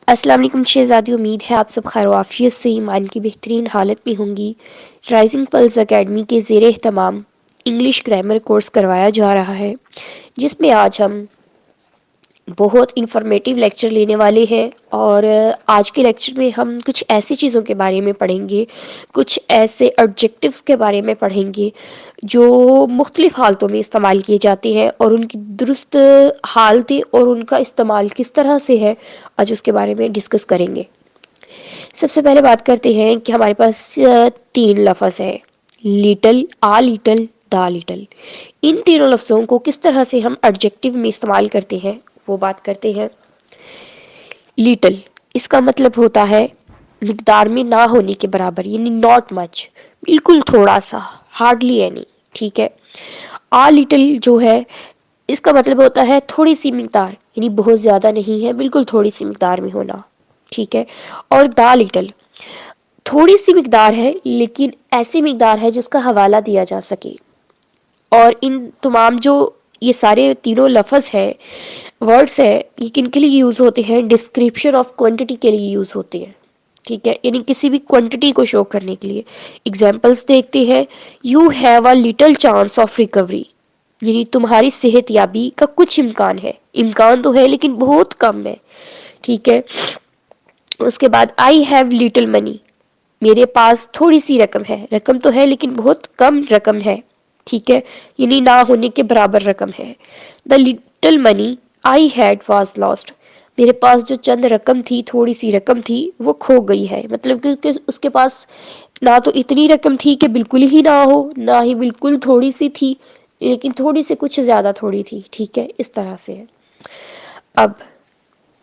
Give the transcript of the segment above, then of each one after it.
السلام علیکم شہزادی، امید ہے آپ سب خیر و عافیت سے ایمان کی بہترین حالت میں ہوں گی۔ رائزنگ پلس اکیڈمی کے زیر اہتمام انگلش گرامر کورس کروایا جا رہا ہے، جس میں آج ہم بہت انفارمیٹیو لیکچر لینے والے ہیں، اور آج کے لیکچر میں ہم کچھ ایسی چیزوں کے بارے میں پڑھیں گے، کچھ ایسے ایڈجیکٹیوز کے بارے میں پڑھیں گے جو مختلف حالتوں میں استعمال کیے جاتے ہیں، اور ان کی درست حالتیں اور ان کا استعمال کس طرح سے ہے، آج اس کے بارے میں ڈسکس کریں گے۔ سب سے پہلے بات کرتے ہیں کہ ہمارے پاس تین لفظ ہیں، little, a little, the little. ان تینوں لفظوں کو کس طرح سے ہم ایڈجیکٹیو میں استعمال کرتے ہیں وہ بات کرتے ہیں۔ لٹل، اس کا مطلب ہوتا ہے مقدار میں نہ ہونے کے برابر، یعنی ناٹ مچ، بالکل تھوڑا سا، ہارڈلی اینی، ٹھیک ہے۔ آ لٹل جو ہے اس کا مطلب ہوتا ہے تھوڑی سی مقدار، یعنی بہت زیادہ نہیں ہے، بالکل تھوڑی سی مقدار میں ہونا، ٹھیک ہے۔ اور دا لٹل تھوڑی سی مقدار ہے لیکن ایسی مقدار ہے جس کا حوالہ دیا جا سکے۔ اور ان تمام جو یہ سارے تینوں لفظ ہیں، ورڈز ہیں، یہ کن کے لیے یوز ہوتے ہیں؟ ڈسکرپشن آف کوانٹٹی کے لیے یوز ہوتے ہیں، ٹھیک ہے، یعنی کسی بھی کوانٹٹی کو شو کرنے کے لیے۔ ایگزامپلس دیکھتے ہیں، you have a little chance of recovery, یعنی تمہاری صحت یابی کا کچھ امکان ہے، امکان تو ہے لیکن بہت کم ہے، ٹھیک ہے۔ اس کے بعد آئی ہیو لٹل منی، میرے پاس تھوڑی سی رقم ہے، رقم تو ہے لیکن بہت کم رقم ہے، ٹھیک ہے، یعنی نہ ہونے کے برابر رقم ہے۔ The little money I had was last, میرے پاس جو چند رقم تھی، تھوڑی سی رقم تھی، وہ کھو گئی ہے، مطلب کہ اس کے پاس نہ تو اتنی رقم تھی کہ بالکل ہی نہ ہو، نہ ہی بالکل تھوڑی سی تھی، لیکن تھوڑی سی کچھ زیادہ تھوڑی تھی، ٹھیک ہے، اس طرح سے ہے۔ اب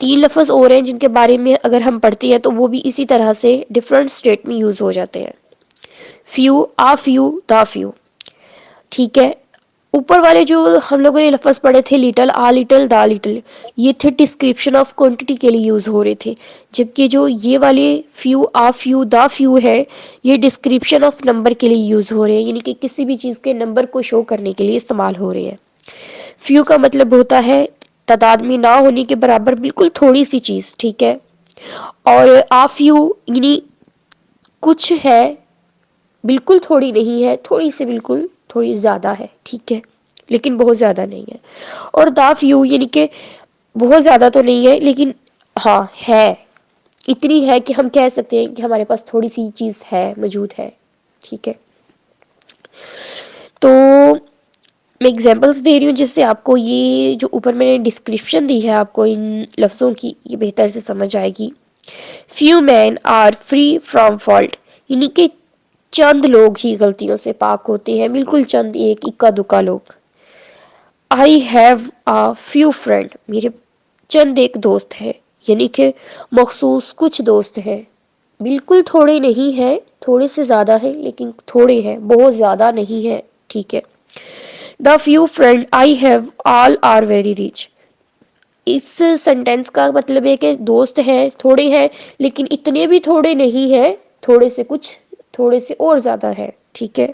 تین لفظ اور ہیں جن کے بارے میں اگر ہم پڑھتے ہیں تو وہ بھی اسی طرح سے ڈفرنٹ اسٹیٹ میں یوز ہو جاتے ہیں۔ Few, a few, the few, ٹھیک ہے۔ اوپر والے جو ہم لوگوں نے لفظ پڑھے تھے، little, a little, the little, یہ تھے ڈسکرپشن آف کوانٹٹی کے لیے یوز ہو رہے تھے، جبکہ جو یہ والے few, a few, the few ہے، یہ ڈسکرپشن آف نمبر کے لیے یوز ہو رہے ہیں، یعنی کہ کسی بھی چیز کے نمبر کو شو کرنے کے لیے استعمال ہو رہے ہیں۔ فیو کا مطلب ہوتا ہے تعداد میں نہ ہونے کے برابر بالکل تھوڑی سی چیز، ٹھیک ہے۔ اور آ فیو یعنی کچھ ہے، بالکل تھوڑی نہیں ہے، تھوڑی سے بالکل تھوڑی زیادہ ہے، ٹھیک ہے، لیکن بہت زیادہ نہیں ہے۔ اور دا فیو یعنی کہ بہت زیادہ تو نہیں ہے لیکن ہاں ہے، اتنی ہے کہ ہم کہہ سکتے ہیں کہ ہمارے پاس تھوڑی سی چیز ہے، موجود ہے، ٹھیک ہے۔ تو میں اگزامپلس دے رہی ہوں جس سے آپ کو یہ جو اوپر میں نے ڈسکرپشن دی ہے آپ کو ان لفظوں کی، یہ بہتر سے سمجھ آئے گی۔ Few men are free from fault, یعنی کہ چند لوگ ہی غلطیوں سے پاک ہوتے ہیں، بالکل چند، ایک اکا دکا لوگ۔ I have a few friend, میرے چند ایک دوست ہیں، یعنی کہ مخصوص کچھ دوست ہیں، بالکل تھوڑے نہیں ہیں، تھوڑے سے زیادہ ہیں لیکن تھوڑے ہیں، بہت زیادہ نہیں ہے، ٹھیک ہے۔ The few friend I have all are very rich, اس سینٹینس کا مطلب ہے کہ دوست ہیں، تھوڑے ہیں لیکن اتنے بھی تھوڑے نہیں ہیں، تھوڑے سے کچھ، تھوڑے سے اور زیادہ ہے، ٹھیک ہے۔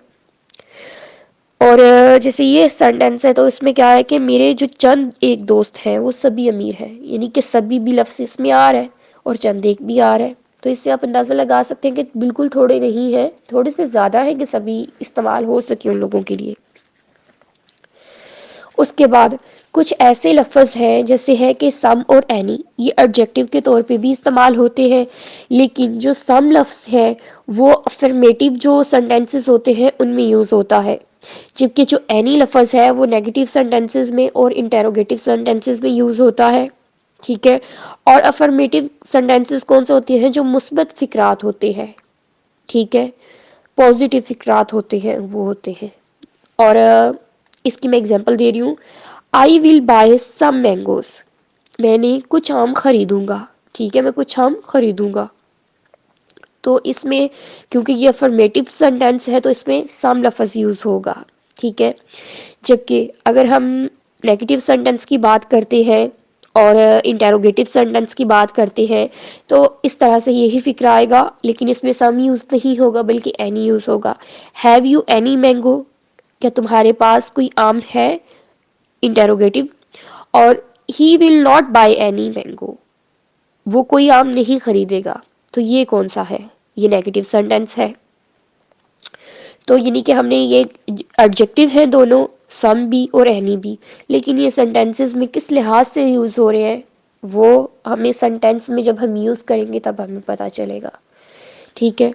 اور جیسے یہ سینٹینس ہے تو اس میں کیا ہے کہ میرے جو چند ایک دوست ہیں وہ سبھی امیر ہیں، یعنی کہ سبھی بھی لفظ اس میں آ رہا ہے اور چند ایک بھی آ رہا ہے، تو اس سے آپ اندازہ لگا سکتے ہیں کہ بالکل تھوڑے نہیں ہیں، تھوڑے سے زیادہ ہیں کہ سبھی استعمال ہو سکے ان لوگوں کے لیے۔ اس کے بعد کچھ ایسے لفظ ہیں جیسے ہے کہ سم اور اینی، یہ ایڈجیکٹیو کے طور پہ بھی استعمال ہوتے ہیں، لیکن جو سم لفظ ہے وہ افرمیٹیو جو سینٹینسز ہوتے ہیں ان میں یوز ہوتا ہے، جبکہ جو اینی لفظ ہے وہ نیگیٹیو سینٹینسز میں اور انٹیروگیٹیو سینٹینسز میں یوز ہوتا ہے، ٹھیک ہے۔ اور افرمیٹیو سینٹینسز کون سے ہوتے ہیں؟ جو مثبت فکرات ہوتے ہیں، ٹھیک ہے، پازیٹیو فکرات ہوتے ہیں، وہ ہوتے ہیں۔ اور اس کی میں اگزامپل دے رہی ہوں، آئی ول بائی سم مینگوز، میں نے کچھ آم خریدوں گا، ٹھیک ہے، میں کچھ آم خریدوں گا۔ تو اس میں کیونکہ یہ افرمیٹیو سینٹینس ہے تو اس میں سم لفظ یوز ہوگا، ٹھیک ہے۔ جبکہ اگر ہم نیگیٹیو سینٹینس کی بات کرتے ہیں اور انٹیروگیٹیو سینٹینس کی بات کرتے ہیں تو اس طرح سے یہی فکر آئے گا، لیکن اس میں سم یوز نہیں ہوگا بلکہ any use have. You any mango مینگو، کیا تمہارے پاس کوئی آم ہے، انٹیروگیٹیو۔ اور he will not buy any mango, وہ کوئی آم نہیں خریدے گا. تو یہ کون سا ہے؟ یہ نیگیٹو سینٹینس ہے. تو یعنی کہ ہم نے یہ ایڈجیکٹو ہیں دونوں، سم بھی اور اینی بھی، لیکن یہ سینٹینسز میں کس لحاظ سے یوز ہو رہے ہیں وہ ہمیں سینٹینس میں جب ہم یوز کریں گے تب ہمیں پتہ چلے گا. ٹھیک ہے.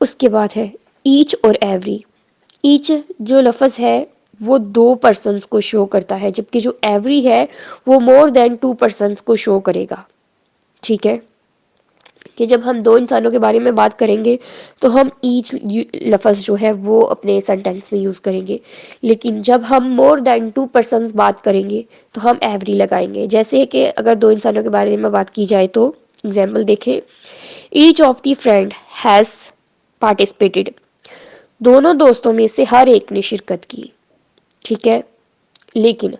اس کے بعد ہے ایچ اور ایوری. ایچ جو لفظ ہے وہ 2 پرسنس کو شو کرتا ہے، جبکہ جو ایوری ہے وہ مور دین 2 پرسنس کو شو کرے گا. ٹھیک ہے، کہ جب ہم 2 انسانوں کے بارے میں بات کریں گے تو ہم ایچ لفظ جو ہے وہ اپنے سینٹینس میں یوز کریں گے، لیکن جب ہم مور دین 2 پرسنس بات کریں گے تو ہم ایوری لگائیں گے. جیسے کہ اگر 2 انسانوں کے بارے میں بات کی جائے تو ایگزامپل دیکھیں، each of the friend has participated. دونوں دوستوں میں سے ہر ایک نے شرکت کی. ٹھیک ہے، لیکن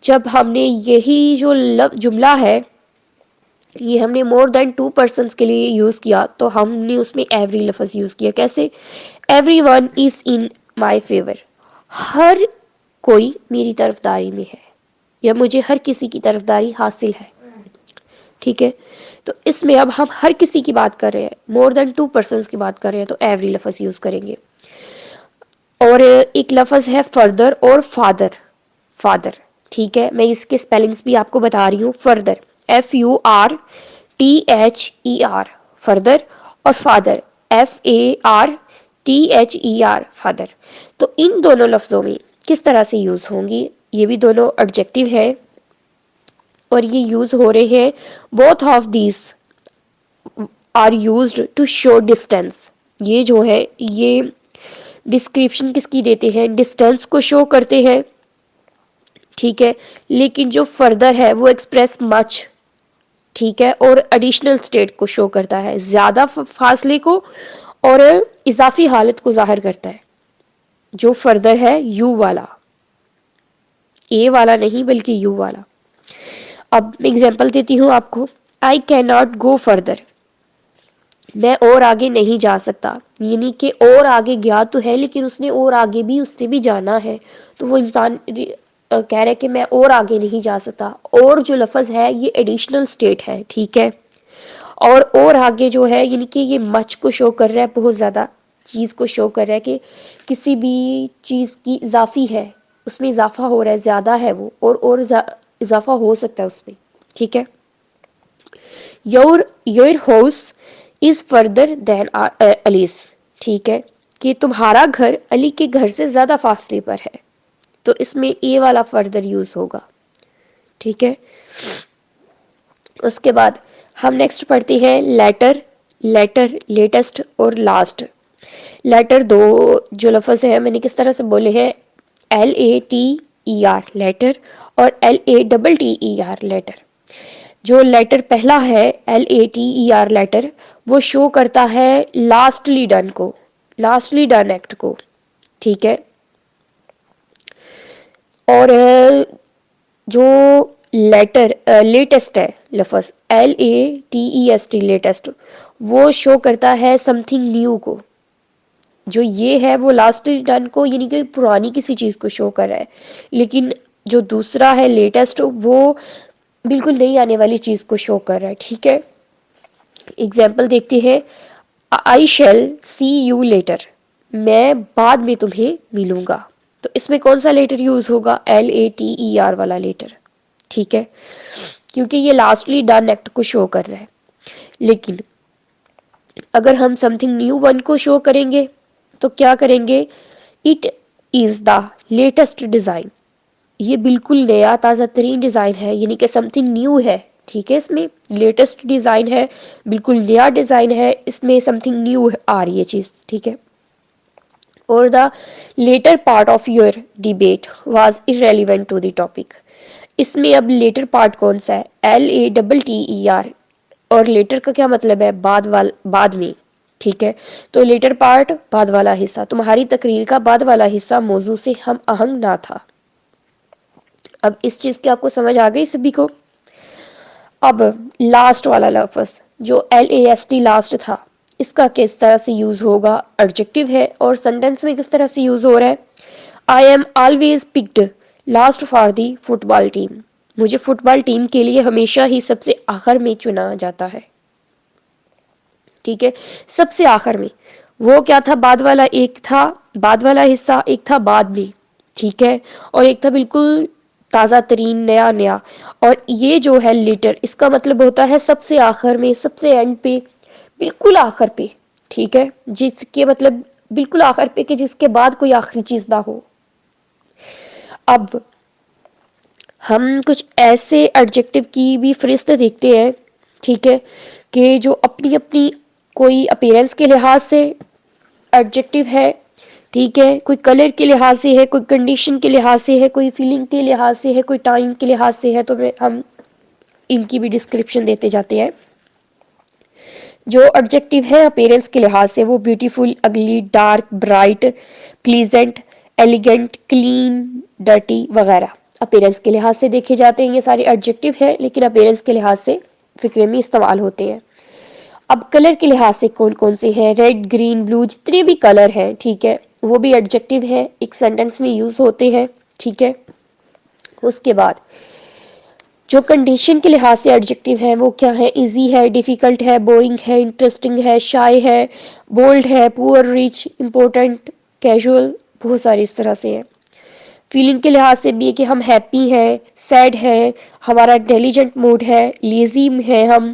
جب ہم نے یہی جو جملہ ہے یہ ہم نے مور دین 2 پرسنس کے لیے یوز کیا تو ہم نے اس میں ایوری لفظ یوز کیا. کیسے؟ Every one is in my favour. ہر کوئی میری طرفداری میں ہے، یا مجھے ہر کسی کی طرفداری حاصل ہے. ٹھیک ہے، تو اس میں اب ہم ہر کسی کی بات کر رہے ہیں، مور دین 2 پرسنس کی بات کر رہے ہیں تو ایوری لفظ یوز کریں گے. اور ایک لفظ ہے فردر اور فادر. فادر، ٹھیک ہے، میں اس کے سپیلنگز بھی آپ کو بتا رہی ہوں. فردر FURTHER فردر، اور فادر FARTHER فادر. تو ان دونوں لفظوں میں کس طرح سے یوز ہوں گی؟ یہ بھی دونوں ایڈجیکٹو ہے اور یہ یوز ہو رہے ہیں. Both of these are used to show distance. یہ جو ہے یہ ڈسکرپشن کس کی دیتے ہیں؟ ڈسٹینس کو شو کرتے ہیں. ٹھیک ہے، لیکن جو فردر ہے وہ ایکسپریس مچ. ٹھیک ہے، اور ایڈیشنل اسٹیٹ کو شو کرتا ہے، زیادہ فاصلے کو اور اضافی حالت کو ظاہر کرتا ہے. جو فردر ہے یو والا، اے والا نہیں بلکہ یو والا. اب میں اگزامپل دیتی ہوں آپ کو. I can not go further. میں اور آگے نہیں جا سکتا، یعنی کہ اور آگے گیا تو ہے لیکن اس نے اور آگے بھی اس سے بھی جانا ہے. تو وہ انسان کہہ رہا ہے کہ میں اور آگے نہیں جا سکتا. اور جو لفظ ہے یہ ایڈیشنل اسٹیٹ ہے. ٹھیک ہے، اور آگے جو ہے یعنی کہ یہ مچ کو شو کر رہا ہے، بہت زیادہ چیز کو شو کر رہا ہے کہ کسی بھی چیز کی اضافی ہے، اس میں اضافہ ہو رہا ہے، زیادہ ہے وہ، اور اضافہ ہو سکتا ہے اس میں. ٹھیک ہے، your house is further than Ali's. ٹھیک ہے، کہ تمہارا گھر علی کے گھر سے زیادہ فاصلے پر ہے. تو اس میں اے والا فردر یوز ہوگا. ٹھیک ہے، اس کے بعد ہم نیکسٹ پڑھتے ہیں لیٹر. لیٹسٹ اور لاسٹ. لیٹر 2 جو لفظ ہے میں نے کس طرح سے بولے ہیں؟ LATER لیٹر اور LATTER لیٹر. جو لیٹر پہلا ہے LATER لیٹر وہ شو کرتا ہے لاسٹلی ڈن کو، لاسٹلی ڈن ایکٹ کو. ٹھیک ہے، اور جو لیٹسٹ ہے لفظ LATEST لیٹسٹ، وہ شو کرتا ہے سم تھنگ نیو کو. جو یہ ہے وہ لاسٹلی ڈن کو یعنی کہ پرانی کسی چیز کو شو کر رہا ہے، لیکن جو دوسرا ہے لیٹسٹ وہ بالکل نئی آنے والی چیز کو شو کر رہا ہے. ٹھیک ہے، ایگزامپل دیکھتے ہیں. I shall see you later. میں بعد میں تمہیں ملوں گا. تو اس میں کون سا لیٹر یوز ہوگا؟ LATER والا لیٹر. ٹھیک ہے، کیونکہ یہ لاسٹلی ڈن ایکٹ کو شو کر رہا ہے. لیکن اگر ہم سم تھنگ نیو ون کو شو کریں گے تو کیا کریں گے؟ It is the latest design. یہ بالکل نیا تازہ ترین ڈیزائن ہے، یعنی کہ سم تھنگ نیو ہے. ٹھیک ہے، اس میں لیٹسٹ ڈیزائن ہے، بالکل نیا ڈیزائن ہے، اس میں سم تھنگ نیو آ رہی ہے چیز. ٹھیک ہے، اور the latter part of your debate was irrelevant to the topic. اس میں اب لیٹر پارٹ کون سا ہے؟ LATTER. اور لیٹر کا کیا مطلب ہے؟ بعد میں. ٹھیک ہے، تو لیٹر پارٹ بعد والا حصہ. تمہاری تقریر کا بعد والا حصہ موضوع سے ہم آہنگ نہ تھا. اب اس چیز کی آپ کو سمجھ آ گئی سبھی کو؟ اب لاسٹ والا لفظ جو LAST لاسٹ تھا، اس کا کس طرح سے یوز ہوگا؟ ایڈجیکٹو ہے اور سینٹینس میں کس طرح سے یوز ہو رہا ہے؟ I am always picked last for the football team. مجھے فٹ بال ٹیم کے لیے ہمیشہ ہی سب سے آخر میں چنا جاتا ہے. ٹھیک ہے, سب سے آخر میں. وہ کیا تھا, بعد والا ایک تھا, بعد والا حصہ ایک تھا بعد میں, ٹھیک ہے, اور ایک تھا بالکل تازہ ترین نیا نیا. اور یہ جو ہے لیٹر, اس کا مطلب ہوتا ہے سب سے آخر میں, سب سے اینڈ پہ, بالکل آخر پہ, ٹھیک ہے, جس کے مطلب بالکل آخر پہ کہ جس کے بعد کوئی آخری چیز نہ ہو. اب ہم کچھ ایسے ایڈجیکٹو کی بھی فہرست دیکھتے ہیں, ٹھیک ہے, کہ جو اپنی اپنی کوئی اپیرنس کے لحاظ سے ایڈجیکٹو ہے, ٹھیک ہے, کوئی کلر کے لحاظ سے ہے, کوئی کنڈیشن کے لحاظ سے ہے, کوئی فیلنگ کے لحاظ سے ہے, کوئی ٹائم کے لحاظ سے ہے, تو ہم ان کی بھی ڈسکرپشن دیتے جاتے ہیں. جو ایڈجیکٹو ہے اپیرنس کے لحاظ سے, وہ بیوٹیفل, اگلی, dark, bright, pleasant, elegant, clean, dirty وغیرہ اپیرنس کے لحاظ سے دیکھے جاتے ہیں. یہ سارے ایڈجیکٹو ہیں لیکن اپیرنس کے لحاظ سے فکرے میں استعمال ہوتے ہیں. اب کلر کے لحاظ سے کون کون سے ہیں, ریڈ, گرین, بلو, جتنے بھی کلر ہیں, ٹھیک ہے, وہ بھی ایڈجیکٹو ہے, ایک سینٹنس میں یوز ہوتے ہیں, ٹھیک ہے. اس کے بعد جو کنڈیشن کے لحاظ سے ایڈجیکٹو ہے وہ کیا ہے, ایزی ہے, ڈیفیکلٹ ہے, بورنگ ہے, انٹرسٹنگ ہے, شائع ہے, بولڈ ہے, پور, ریچ, امپورٹنٹ, کیجول, بہت سارے اس طرح سے ہیں. فیلنگ کے لحاظ سے بھی ہے کہ ہم ہیپی ہیں, سیڈ ہے, ہمارا انٹیلیجنٹ موڈ ہے, لیزی ہے, ہم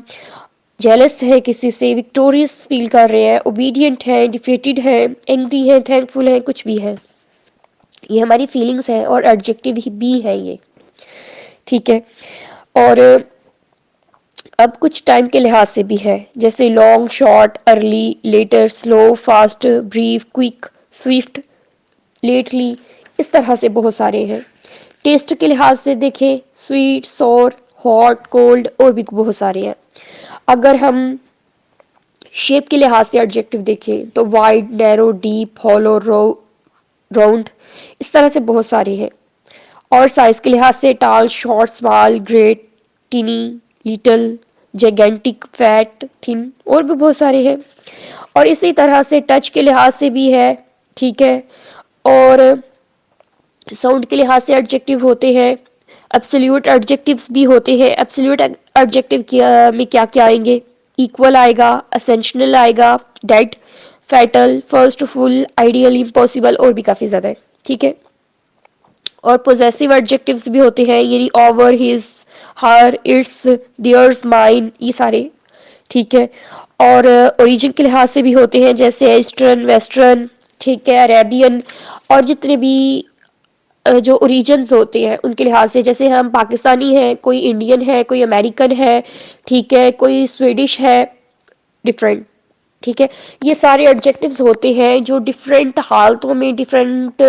جیلس ہے کسی سے, وکٹوریس فیل کر رہے ہیں, اوبیڈینٹ ہے, ڈیفیٹڈ ہے, اینگری ہے, تھینک فل ہے, کچھ بھی ہے. یہ ہماری فیلنگس ہے اور ایڈجیکٹو بھی ہے یہ, ٹھیک ہے. اور اب کچھ ٹائم کے لحاظ سے بھی ہے, جیسے long, short, early, later, slow, fast, brief, quick, swift, lately, اس طرح سے بہت سارے ہیں. ٹیسٹ کے لحاظ سے دیکھیں, سویٹ, سور, ہاٹ, کولڈ, اور بھی بہت سارے ہیں. اگر ہم شیپ کے لحاظ سے ایڈجیکٹو دیکھیں تو وائڈ, نیرو, ڈیپ, ہالو, راؤنڈ, اس طرح سے بہت سارے ہیں. اور سائز کے لحاظ سے tall, short, small, great, tiny, little, gigantic, fat, thin, اور بھی بہت سارے ہیں. اور اسی طرح سے ٹچ کے لحاظ سے بھی ہے, ٹھیک ہے, اور ساؤنڈ کے لحاظ سے ایڈجیکٹو ہوتے ہیں. ایبسلیوٹ ایڈجیکٹیوز بھی ہوتے ہیں. ایبسلیوٹ ایڈجیکٹو میں کیا کیا آئیں گے, ایکول آئے گا, اسینشنل آئے گا, ڈیڈ, فیٹل, فرسٹ, فل, آئیڈیل, امپاسبل, اور بھی کافی زیادہ ہے, ٹھیک ہے. اور پوزیسو ایڈجیکٹیوز بھی ہوتے ہیں, یعنی ours, his, hers, its, theirs, mine, یہ سارے, ٹھیک ہے. اور اوریجن کے لحاظ سے بھی ہوتے ہیں, جیسے ایسٹرن, ویسٹرن, ٹھیک ہے, عربین, اور جتنے بھی جو اوریجنز ہوتے ہیں ان کے لحاظ سے, جیسے ہم پاکستانی ہیں, کوئی انڈین ہے, کوئی امریکن ہے, ٹھیک ہے, کوئی سویڈش ہے, ڈفرینٹ, ٹھیک ہے. یہ سارے ایڈجیکٹیوز ہوتے ہیں جو ڈفرینٹ حالتوں میں, ڈفرینٹ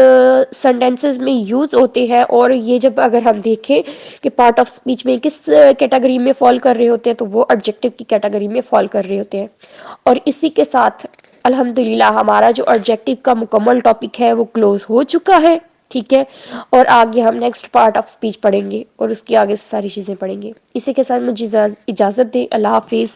سینٹینسز میں یوز ہوتے ہیں. اور یہ جب اگر ہم دیکھیں کہ پارٹ آف اسپیچ میں کس کیٹیگری میں فال کر رہے ہوتے ہیں, تو وہ ایڈجیکٹیو کی کیٹیگری میں فال کر رہے ہوتے ہیں. اور اسی کے ساتھ الحمدللہ ہمارا جو ایڈجیکٹیو کا مکمل ٹاپک ہے وہ کلوز ہو چکا ہے, ٹھیک ہے. اور آگے ہم نیکسٹ پارٹ آف اسپیچ پڑھیں گے اور اس کی آگے سے ساری چیزیں پڑھیں گے. اسی کے ساتھ مجھے اجازت دیں. اللہ حافظ.